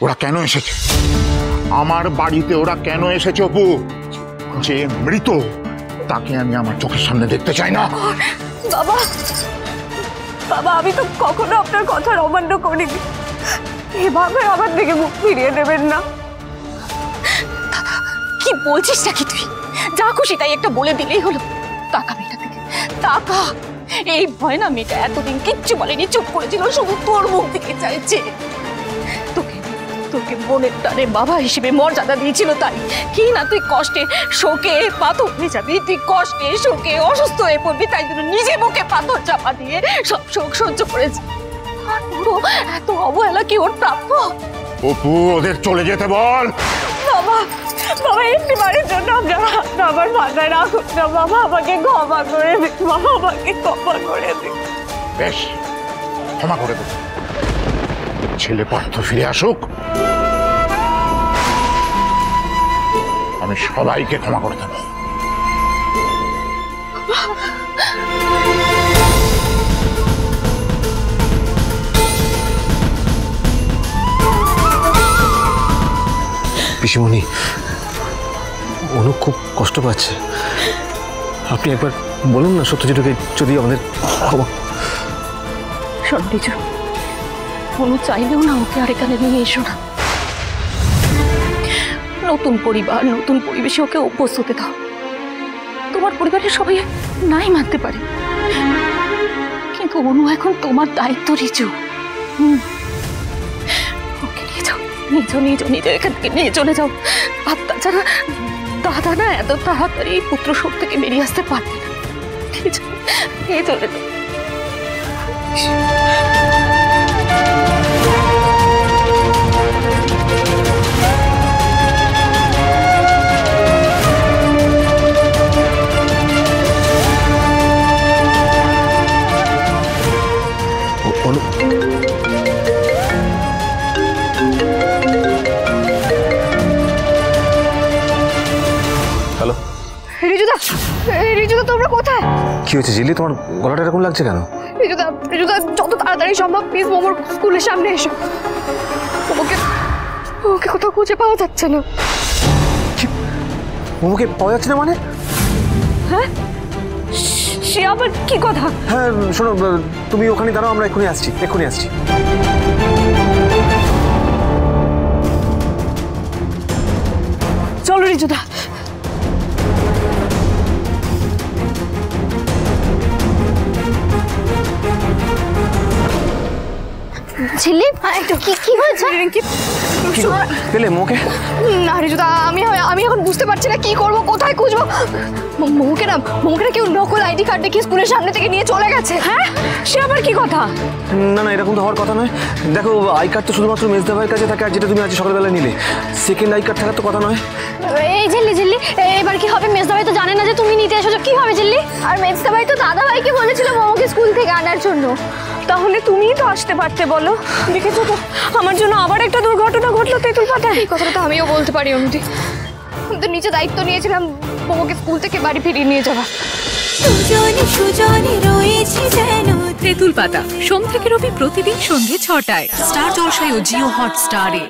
ওরা কেন এসেছে? আমার বাড়িতে ওরা কেন এসেছে অপু? যে মৃত তাকে আমি আমার চোখের সামনে দেখতে চাই না। বাবা, বাবা, আমি তো কখনো আপনার কথার অমান্য করিনি। এভাবে আমার দিকে মুখ ফিরিয়ে দেবেন না। দাদা, কি বলছিস নাকি তুই? যা খুশি তাই একটা বলে দিলেই হলো। টাকা মেয়েটা থেকে টাকা, এই ভয় না মেয়েটা এতদিন কিচ্ছু বলেনি, চুপ করেছিল, শুধু তোর মুখ দিকে চাইছে। তোকে তোকে বোনের টানে বাবা হিসেবে মর্যাদা দিয়েছিল, তাই কি না তুই কষ্টে শোকে পাথর হয়ে যাবি, তুই কষ্টে শোকে অসুস্থ হয়ে পড়বি, তাই জন্য নিজে মুখে পাথর চাপা দিয়ে সব শোক সহ্য করেছে। আর পুরো এত অবহেলা কি ওর প্রাপ্য? অপু, ওদের চলে যেতে বল। বাবা, বাবা, একটি বারের জন্য আমার মাথায় রাখুন না। বাবা, আমাকে ক্ষমা করে দিন। বাবা, আমাকে ক্ষমা করে দিন। বেশ, ক্ষমা করে দেব। ছেলে পার্থ ফিরে আসুক, আমি সবাইকে ক্ষমা করে দেব। পিসিমণি, অনু খুব কষ্ট পাচ্ছে। আপনি একবার বলুন না সত্যজিৎকে যদি আমাদের ক্ষমা। শোন রিজু, অনু চাইলেও না ওকে আর এখানে নিয়ে এসো না। নতুন পরিবার, নতুন পরিবেশে ওকে অভ্যস্ত হতে দাও। তোমার পরিবারের সবাই নাই মানতে পারে, কিন্তু অনু এখন তোমার দায়িত্ব রিজু। ওকে নিয়ে যাও, নিয়ে এখান থেকে নিয়ে চলে যাও। আর তাছাড়া দাদা না এত তাড়াতাড়ি পুত্র শোক থেকে বেরিয়ে আসতে পারবে না। নিয়ে চলে যাও। হ্যালো রিজুদা, রিজুদা, তোমরা কোথায়? কি হয়েছে জিলি, তোমার গলাটা এরকম লাগছে কেন? রিজুদা, রিজুদা, যত তাড়াতাড়ি সম্ভব প্লিজ মোমোর স্কুলের সামনে এসো। ওকে ওকে কোথাও খুঁজে পাওয়া যাচ্ছে না। মোমোকে পাওয়া যাচ্ছে না মানে? হ্যাঁ, সে আবার কি কথা? হ্যাঁ শোনো, তুমি ওখানে দাঁড়াও, আমরা এক্ষুনি আসছি। চলো রিজুদা। ঝিল্লি, কি হয়েছে? পেলে মোকে? না রিজুদা, আমি এখন বুঝতে পারছি না কি করব, কোথায় খুঁজবো। মোমোকে না কেউ নকল আইডি কার্ড দেখিয়ে স্কুলের সামনে থেকে নিয়ে চলে গেছে। হ্যাঁ, সে আবার কি কথা? না না, এরকম তো হওয়ার কথা নয়। দেখো, আই কার্ড তো শুধুমাত্র মেজদা ভাইয়ের কাছে থাকে, আর যেটা তুমি আজ সকালবেলা নিলে, সেকেন্ড আই কার্ড থাকার তো কথা নয়। এই ঝিল্লি, এবার কি হবে? মেজদা ভাই তো জানে না যে তুমি নিতে এসেছো, কি হবে ঝিল্লি? আর মেজদা ভাই তো দাদা ভাইকে বলেছিল মোমোকে স্কুল থেকে আনার জন্য। তাহলে তুমিই তো আসতে পারতে, বলো। দেখেছো তো আমার জন্য আবার একটা দুর্ঘটনা ঘটলো তেঁতুল পাতায়। এই কথাটা তো আমিও বলতে পারি অনুদি। আমি তো নিজে দায়িত্ব নিয়েছিলাম মোমোকে স্কুল থেকে বাড়ি ফিরিয়ে নিয়ে যাওয়া। সুজনে রয়েছে যেন তেঁতুল পাতা, সোম থেকে রবি প্রতিদিন সন্ধ্যে ৬টায় স্টার জলসায় ও জিও হটস্টারে।